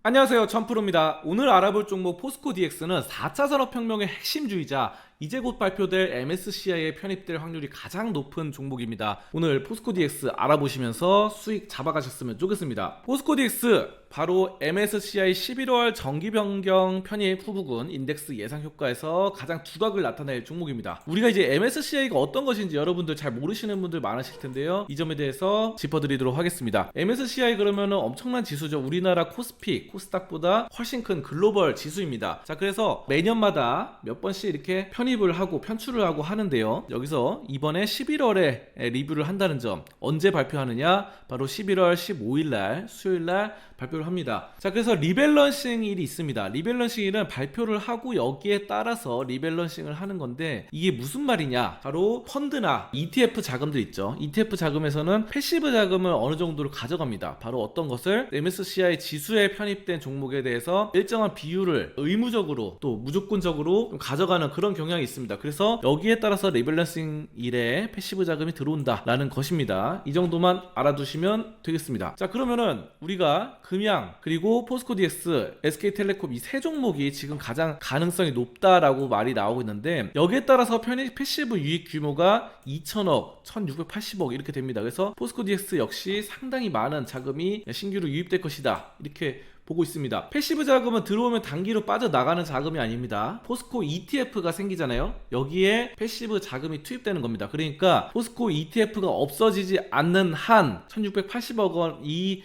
안녕하세요, 천프로입니다. 오늘 알아볼 종목 포스코 DX는 4차 산업혁명의 핵심주의자 이제 곧 발표될 MSCI에 편입될 확률이 가장 높은 종목입니다. 오늘 포스코 DX 알아보시면서 수익 잡아가셨으면 좋겠습니다. 포스코 DX 바로 MSCI 11월 정기 변경 편입 후보군 인덱스 예상 효과에서 가장 두각을 나타낼 종목입니다. 우리가 이제 MSCI가 어떤 것인지 여러분들 잘 모르시는 분들 많으실 텐데요. 이 점에 대해서 짚어드리도록 하겠습니다. MSCI 그러면은 엄청난 지수죠. 우리나라 코스피, 코스닥보다 훨씬 큰 글로벌 지수입니다. 자, 그래서 매년마다 몇 번씩 이렇게 편입을 하고 편출을 하고 하는데요. 여기서 이번에 11월에 리뷰를 한다는 점, 언제 발표하느냐? 바로 11월 15일날 수요일날 발표를 합니다. 자, 그래서 리밸런싱 일이 있습니다. 리밸런싱 일은 발표를 하고 여기에 따라서 리밸런싱을 하는 건데, 이게 무슨 말이냐? 바로 펀드나 ETF 자금들 있죠. ETF 자금에서는 패시브 자금을 어느 정도를 가져갑니다. 바로 어떤 것을 MSCI 지수에 편입된 종목에 대해서 일정한 비율을 의무적으로 또 무조건적으로 좀 가져가는 그런 경향이 있습니다. 그래서 여기에 따라서 리밸런싱 일에 패시브 자금이 들어온다라는 것입니다. 이 정도만 알아두시면 되겠습니다. 자, 그러면은 우리가 금양 그리고 포스코 DX, SK텔레콤 이 세 종목이 지금 가장 가능성이 높다라고 말이 나오고 있는데, 여기에 따라서 편입 패시브 유익 규모가 2천억, 1680억 이렇게 됩니다. 그래서 포스코 DX 역시 상당히 많은 자금이 신규로 유입될 것이다, 이렇게 보고 있습니다. 패시브 자금은 들어오면 단기로 빠져나가는 자금이 아닙니다. 포스코 ETF가 생기잖아요. 여기에 패시브 자금이 투입되는 겁니다. 그러니까 포스코 ETF가 없어지지 않는 한 1680억 원 이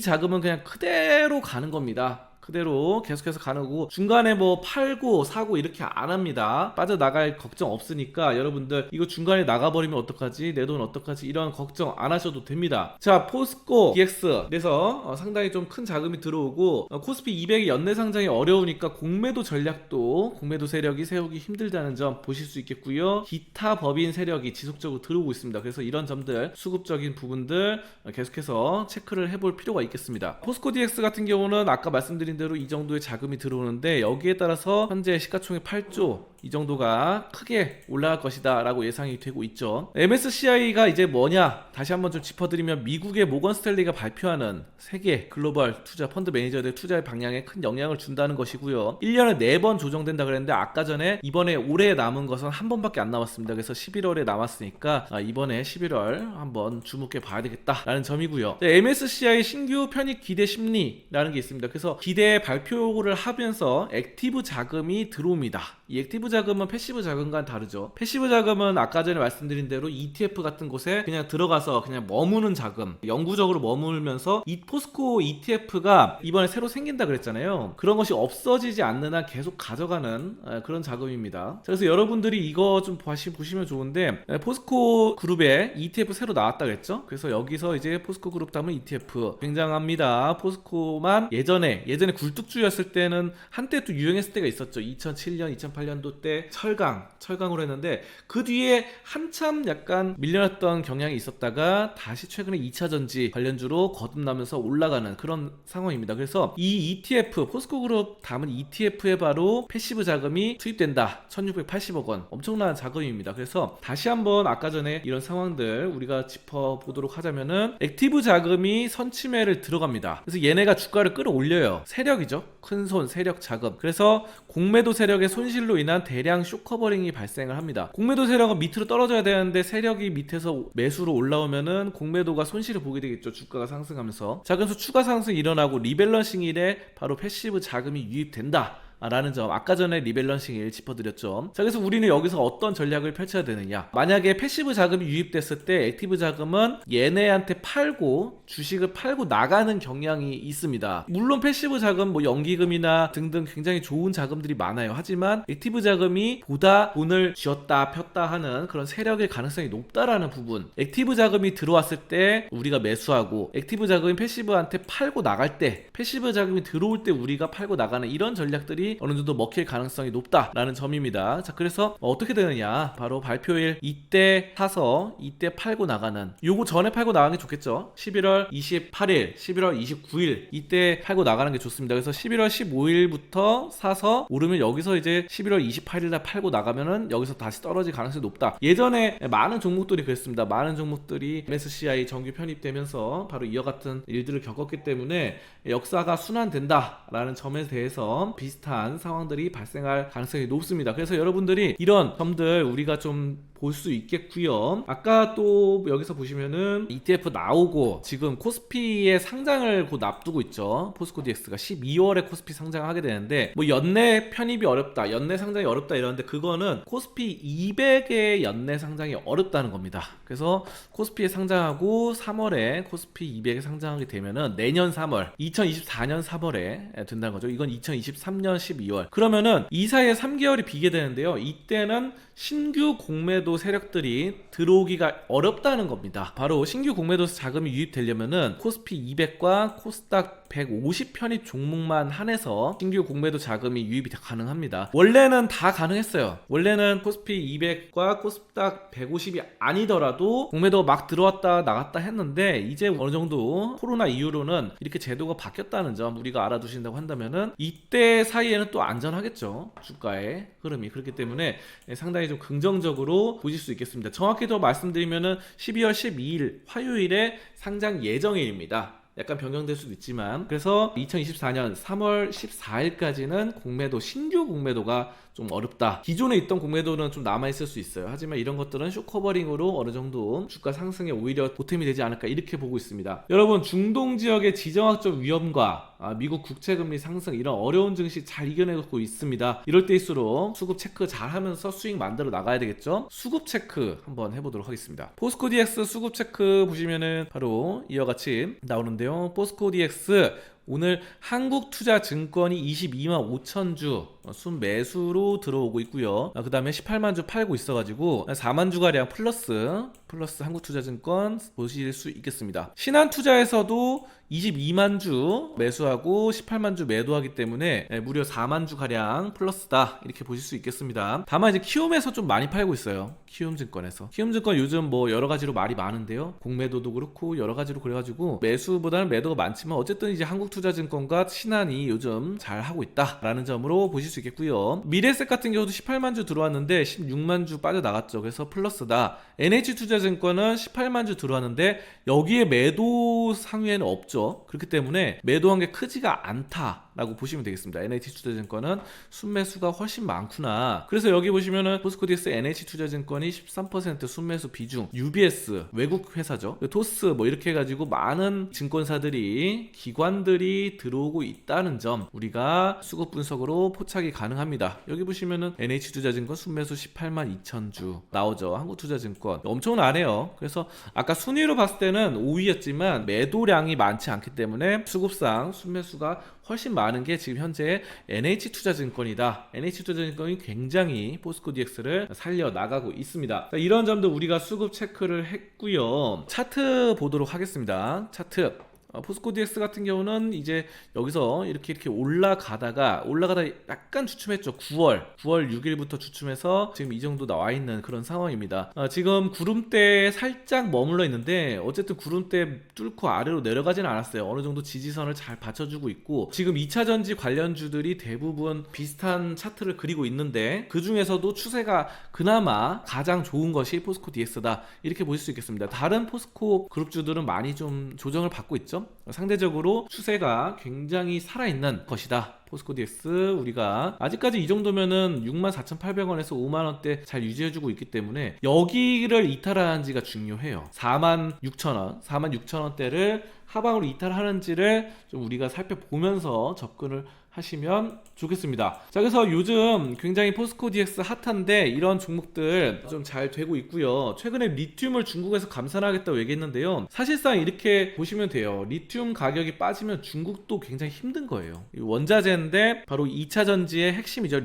자금은 그냥 그대로 가는 겁니다. 그대로 계속해서 가는 거고, 중간에 뭐 팔고 사고 이렇게 안 합니다. 빠져나갈 걱정 없으니까 여러분들 이거 중간에 나가버리면 어떡하지, 내 돈 어떡하지, 이런 걱정 안 하셔도 됩니다. 자, 포스코 DX 그래서 상당히 좀 큰 자금이 들어오고, 코스피 200이 연내 상장이 어려우니까 공매도 전략도, 공매도 세력이 세우기 힘들다는 점 보실 수 있겠고요. 기타 법인 세력이 지속적으로 들어오고 있습니다. 그래서 이런 점들, 수급적인 부분들 계속해서 체크를 해볼 필요가 있겠습니다. 포스코 DX 같은 경우는 아까 말씀드린 대로 이 정도의 자금이 들어오는데, 여기에 따라서 현재 시가총액 8조 이 정도가 크게 올라갈 것이다 라고 예상이 되고 있죠. MSCI가 이제 뭐냐, 다시 한번 좀 짚어드리면 미국의 모건 스탠리가 발표하는 세계 글로벌 투자 펀드 매니저들 투자의 방향에 큰 영향을 준다는 것이고요. 1년에 4번 조정된다 그랬는데, 아까 전에 이번에 올해 남은 것은 한 번밖에 안 남았습니다. 그래서 11월에 남았으니까 이번에 11월 한번 주목해 봐야 되겠다 라는 점이고요. MSCI 신규 편입 기대 심리라는 게 있습니다. 그래서 기대 발표를 하면서 액티브 자금이 들어옵니다. 이 액티브 자금은 패시브 자금과는 다르죠. 패시브 자금은 아까 전에 말씀드린 대로 ETF 같은 곳에 그냥 들어가서 그냥 머무는 자금, 영구적으로 머물면서 이 포스코 ETF가 이번에 새로 생긴다 그랬잖아요. 그런 것이 없어지지 않는 한 계속 가져가는 그런 자금입니다. 그래서 여러분들이 이거 좀 보시면 좋은데, 포스코 그룹에 ETF 새로 나왔다 그랬죠. 그래서 여기서 이제 포스코 그룹 담은 ETF 굉장합니다. 포스코만 예전에 굴뚝주였을 때는 한때 또 유행했을 때가 있었죠. 2007년 2008년도 때 철강으로 했는데, 그 뒤에 한참 약간 밀려났던 경향이 있었다가 다시 최근에 2차전지 관련주로 거듭나면서 올라가는 그런 상황입니다. 그래서 이 ETF, 포스코 그룹 담은 ETF에 바로 패시브 자금이 투입된다. 1680억 원, 엄청난 자금입니다. 그래서 다시 한번 아까 전에 이런 상황들 우리가 짚어보도록 하자면은, 액티브 자금이 선침해를 들어갑니다. 그래서 얘네가 주가를 끌어올려요. 세력이죠. 큰손 세력 자금. 그래서 공매도 세력의 손실로 인한 대량 쇼커버링이 발생을 합니다. 공매도 세력은 밑으로 떨어져야 되는데 세력이 밑에서 매수로 올라오면은 공매도가 손실을 보게 되겠죠. 주가가 상승하면서. 자, 그래서 추가 상승이 일어나고 리밸런싱 일에 바로 패시브 자금이 유입된다 라는 점, 아까 전에 리밸런싱을 짚어드렸죠. 자, 그래서 우리는 여기서 어떤 전략을 펼쳐야 되느냐, 만약에 패시브 자금이 유입됐을 때 액티브 자금은 얘네한테 팔고, 주식을 팔고 나가는 경향이 있습니다. 물론 패시브 자금, 뭐 연기금이나 등등 굉장히 좋은 자금들이 많아요. 하지만 액티브 자금이 보다 돈을 쥐었다 폈다 하는 그런 세력의 가능성이 높다라는 부분, 액티브 자금이 들어왔을 때 우리가 매수하고, 액티브 자금이 패시브한테 팔고 나갈 때, 패시브 자금이 들어올 때 우리가 팔고 나가는 이런 전략들이 종목들이 어느 정도 먹힐 가능성이 높다라는 점입니다. 자, 그래서 어떻게 되느냐, 바로 발표일 이때 사서 이때 팔고 나가는, 요거 전에 팔고 나가는 게 좋겠죠. 11월 28일, 11월 29일 이때 팔고 나가는 게 좋습니다. 그래서 11월 15일부터 사서 오르면 여기서 이제 11월 28일날 팔고 나가면은 여기서 다시 떨어질 가능성이 높다. 예전에 많은 종목들이 그랬습니다. 많은 종목들이 MSCI 정규 편입되면서 바로 이와 같은 일들을 겪었기 때문에 역사가 순환된다라는 점에 대해서 비슷한 상황들이 발생할 가능성이 높습니다. 그래서 여러분들이 이런 점들 우리가 좀 볼 수 있겠고요. 아까 또 여기서 보시면은 ETF 나오고 지금 코스피의 상장을 곧 앞두고 있죠. 포스코 DX가 12월에 코스피 상장하게 되는데, 뭐 연내 편입이 어렵다, 연내 상장이 어렵다 이러는데, 그거는 코스피 200의 연내 상장이 어렵다는 겁니다. 그래서 코스피에 상장하고 3월에 코스피 200에 상장하게 되면은 내년 3월, 2024년 3월에 된다는 거죠. 이건 2023년 12월. 그러면은 이 사이에 3개월이 비게 되는데요. 이때는 신규 공매도 세력들이 들어오기가 어렵다는 겁니다. 바로 신규 공매도 자금이 유입되려면은 코스피 200과 코스닥 150 편입 종목만 한해서 신규 공매도 자금이 유입이 가능합니다. 원래는 다 가능했어요. 원래는 코스피 200과 코스닥 150이 아니더라도 공매도가 막 들어왔다 나갔다 했는데, 이제 어느 정도 코로나 이후로는 이렇게 제도가 바뀌었다는 점 우리가 알아두신다고 한다면은 이때 사이에는 또 안전하겠죠. 주가의 흐름이. 그렇기 때문에 상당히 좀 긍정적으로 보실 수 있겠습니다. 정확히 더 말씀드리면은 12월 12일 화요일에 상장 예정일입니다. 약간 변경될 수도 있지만, 그래서 2024년 3월 14일까지는 공매도, 신규 공매도가 좀 어렵다. 기존에 있던 공매도는 좀 남아있을 수 있어요. 하지만 이런 것들은 쇼커버링으로 어느 정도 주가 상승에 오히려 보탬이 되지 않을까, 이렇게 보고 있습니다. 여러분, 중동 지역의 지정학적 위험과 미국 국채금리 상승, 이런 어려운 증시 잘 이겨내고 있습니다. 이럴 때일수록 수급 체크 잘 하면서 수익 만들어 나가야 되겠죠. 수급 체크 한번 해보도록 하겠습니다. 포스코 DX 수급 체크 보시면은 바로 이와 같이 나오는데요. 포스코 DX 오늘 한국투자증권이 22만 5천 주 순매수로 들어오고 있고요. 그 다음에 18만 주 팔고 있어가지고 4만 주가량 플러스 한국투자증권 보실 수 있겠습니다. 신한투자에서도 22만 주 매수하고 18만 주 매도하기 때문에 무려 4만 주 가량 플러스다, 이렇게 보실 수 있겠습니다. 다만 이제 키움에서 좀 많이 팔고 있어요. 키움증권에서. 키움증권 요즘 뭐 여러 가지로 말이 많은데요. 공매도도 그렇고 여러 가지로 그래가지고 매수보다는 매도가 많지만 어쨌든 이제 한국투자증권과 신한이 요즘 잘 하고 있다라는 점으로 보실 수 있겠고요. 미래에셋 같은 경우도 18만 주 들어왔는데 16만 주 빠져나갔죠. 그래서 플러스다. NH투자증권은 18만 주 들어왔는데 여기에 매도 상위에는 없죠. 그렇기 때문에 매도한 게 크지가 않다라고 보시면 되겠습니다. NH투자증권은 순매수가 훨씬 많구나. 그래서 여기 보시면은 포스코 DX NH투자증권이 13% 순매수 비중, UBS 외국 회사죠. 토스 뭐 이렇게 해가지고 많은 증권사들이, 기관들이 들어오고 있다는 점 우리가 수급 분석으로 포착이 가능합니다. 여기 보시면은 NH투자증권 순매수 18만 2천 주 나오죠. 한국투자증권 엄청나네요. 그래서 아까 순위로 봤을 때는 5위였지만 매도량이 많지 않기 때문에 수급상 순매수가 훨씬 많은 게 지금 현재 NH투자증권이다. NH투자증권이 굉장히 포스코 DX를 살려나가고 있습니다. 이런 점도 우리가 수급 체크를 했고요. 차트 보도록 하겠습니다. 차트. 포스코 DX 같은 경우는 이제 여기서 이렇게 올라가다가 약간 주춤했죠. 9월 6일부터 주춤해서 지금 이 정도 나와 있는 그런 상황입니다. 지금 구름대에 살짝 머물러 있는데 어쨌든 구름대 뚫고 아래로 내려가지는 않았어요. 어느 정도 지지선을 잘 받쳐주고 있고, 지금 2차전지 관련주들이 대부분 비슷한 차트를 그리고 있는데 그 중에서도 추세가 그나마 가장 좋은 것이 포스코 DX다, 이렇게 보실 수 있겠습니다. 다른 포스코 그룹주들은 많이 좀 조정을 받고 있죠. 상대적으로 추세가 굉장히 살아있는 것이다. 포스코 DX 우리가 아직까지 이 정도면은 64,800원에서 5만원대 잘 유지해주고 있기 때문에 여기를 이탈하는지가 중요해요. 46,000원대를 하방으로 이탈하는지를 좀 우리가 살펴보면서 접근을 하시면 좋겠습니다. 자, 그래서 요즘 굉장히 포스코 DX 핫한데 이런 종목들 좀 잘 되고 있고요. 최근에 리튬을 중국에서 감산하겠다고 얘기했는데요. 사실상 이렇게 보시면 돼요. 리튬 가격이 빠지면 중국도 굉장히 힘든 거예요. 원자재는 번째인데 바로 2차 전지의 핵심이죠.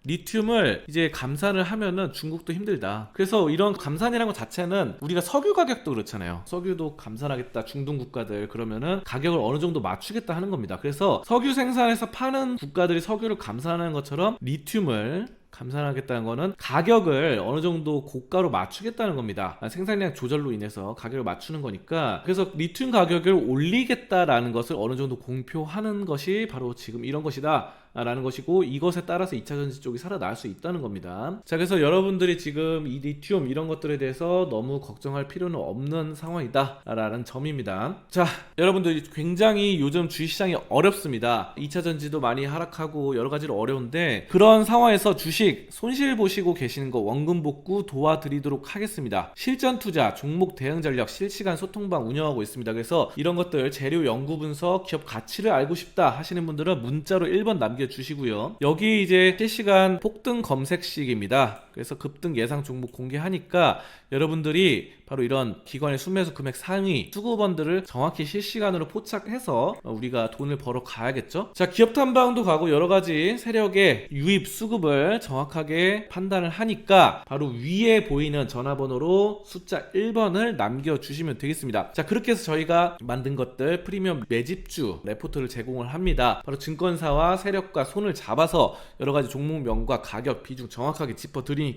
리튬을 이제 감산을 하면은 중국도 힘들다. 그래서 이런 감산이라는 것 자체는 우리가 석유 가격도 그렇잖아요. 석유도 감산하겠다 중동 국가들 그러면은 가격을 어느 정도 맞추겠다 하는 겁니다. 그래서 석유 생산해서 파는 국가들이 석유를 감산하는 것처럼 리튬을 감산하겠다는 거는 가격을 어느 정도 고가로 맞추겠다는 겁니다. 생산량 조절로 인해서 가격을 맞추는 거니까. 그래서 리튬 가격을 올리겠다라는 것을 어느 정도 공표하는 것이 바로 지금 이런 것이다 라는 것이고, 이것에 따라서 2차 전지 쪽이 살아날 수 있다는 겁니다. 자, 그래서 여러분들이 지금 이 리튬 이런 것들에 대해서 너무 걱정할 필요는 없는 상황이다 라는 점입니다. 자, 여러분들이 굉장히 요즘 주식시장이 어렵습니다. 2차 전지도 많이 하락하고 여러 가지로 어려운데, 그런 상황에서 주식 손실 보시고 계시는 거 원금 복구 도와드리도록 하겠습니다. 실전 투자, 종목 대응 전략, 실시간 소통방 운영하고 있습니다. 그래서 이런 것들 재료 연구 분석, 기업 가치를 알고 싶다 하시는 분들은 문자로 1번 남겨주시고요. 여기 이제 실시간 폭등 검색식입니다. 그래서 급등 예상 종목 공개하니까 여러분들이 바로 이런 기관의 순매수 금액 상위 수급원들을 정확히 실시간으로 포착해서 우리가 돈을 벌어 가야겠죠. 자, 기업 탐방도 가고 여러 가지 세력의 유입 수급을 정확하게 판단을 하니까 바로 위에 보이는 전화번호로 숫자 1번을 남겨주시면 되겠습니다. 자, 그렇게 해서 저희가 만든 것들 프리미엄 매집주 레포트를 제공을 합니다. 바로 증권사와 세력과 손을 잡아서 여러 가지 종목명과 가격 비중 정확하게 짚어드리니까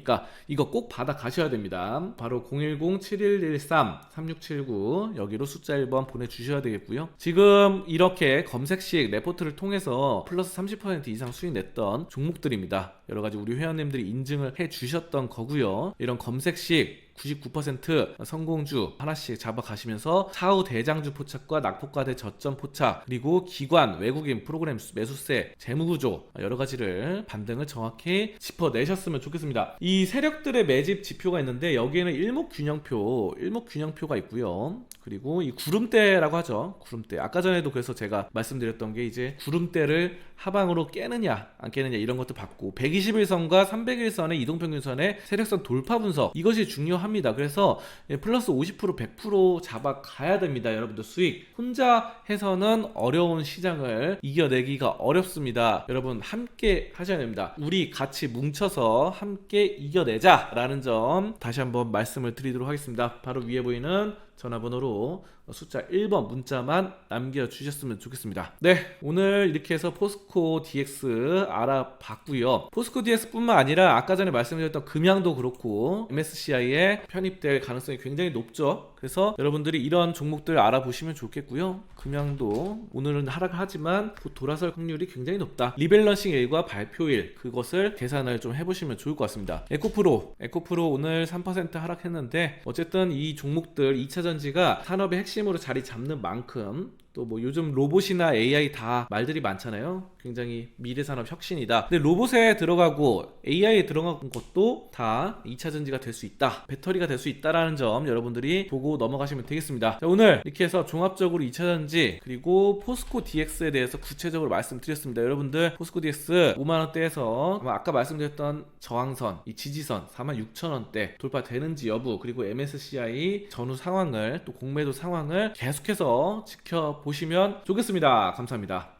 이거 꼭 받아 가셔야 됩니다. 바로 010-7113-3679 여기로 숫자 1번 보내주셔야 되겠고요. 지금 이렇게 검색식 레포트를 통해서 플러스 30% 이상 수익 냈던 종목들입니다. 여러가지 우리 회원님들이 인증을 해주셨던 거고요. 이런 검색식 99% 성공주 하나씩 잡아가시면서 차후 대장주 포착과 낙폭과대 저점 포착, 그리고 기관, 외국인, 프로그램, 매수세, 재무구조 여러가지를 반등을 정확히 짚어내셨으면 좋겠습니다. 이 세력들의 매집 지표가 있는데 여기에는 일목균형표가 있고요. 그리고 이 구름대라고 하죠. 구름대. 아까 전에도 그래서 제가 말씀드렸던 게 이제 구름대를 하방으로 깨느냐 안 깨느냐 이런 것도 봤고, 121선과 301선의 이동평균선의 세력선 돌파 분석, 이것이 중요합니다. 그래서 플러스 50% 100% 잡아가야 됩니다. 여러분들 수익 혼자 해서는 어려운 시장을 이겨내기가 어렵습니다. 여러분 함께 하셔야 됩니다. 우리 같이 뭉쳐서 함께 이겨내자 라는 점 다시 한번 말씀을 드리도록 하겠습니다. 바로 위에 보이는 전화번호로 숫자 1번 문자만 남겨주셨으면 좋겠습니다. 네, 오늘 이렇게 해서 포스코 DX 알아봤고요. 포스코 DX 뿐만 아니라 아까 전에 말씀드렸던 금양도 그렇고 MSCI에 편입될 가능성이 굉장히 높죠. 그래서 여러분들이 이런 종목들 알아보시면 좋겠고요. 금양도 오늘은 하락을 하지만 곧 돌아설 확률이 굉장히 높다. 리밸런싱일과 발표일 그것을 계산을 좀 해보시면 좋을 것 같습니다. 에코프로 오늘 3% 하락했는데 어쨌든 이 종목들 2차 전지가 산업의 핵심으로 자리 잡는 만큼, 또 뭐 요즘 로봇이나 AI 다 말들이 많잖아요. 굉장히 미래산업 혁신이다. 근데 로봇에 들어가고 AI에 들어간 것도 다 2차 전지가 될 수 있다, 배터리가 될 수 있다라는 점 여러분들이 보고 넘어가시면 되겠습니다. 자, 오늘 이렇게 해서 종합적으로 2차 전지 그리고 포스코 DX에 대해서 구체적으로 말씀드렸습니다. 여러분들 포스코 DX 5만원대에서 아까 말씀드렸던 저항선, 이 지지선 46,000원대 돌파되는지 여부, 그리고 MSCI 전후 상황을 또 공매도 상황을 계속해서 지켜보시면 좋겠습니다. 감사합니다.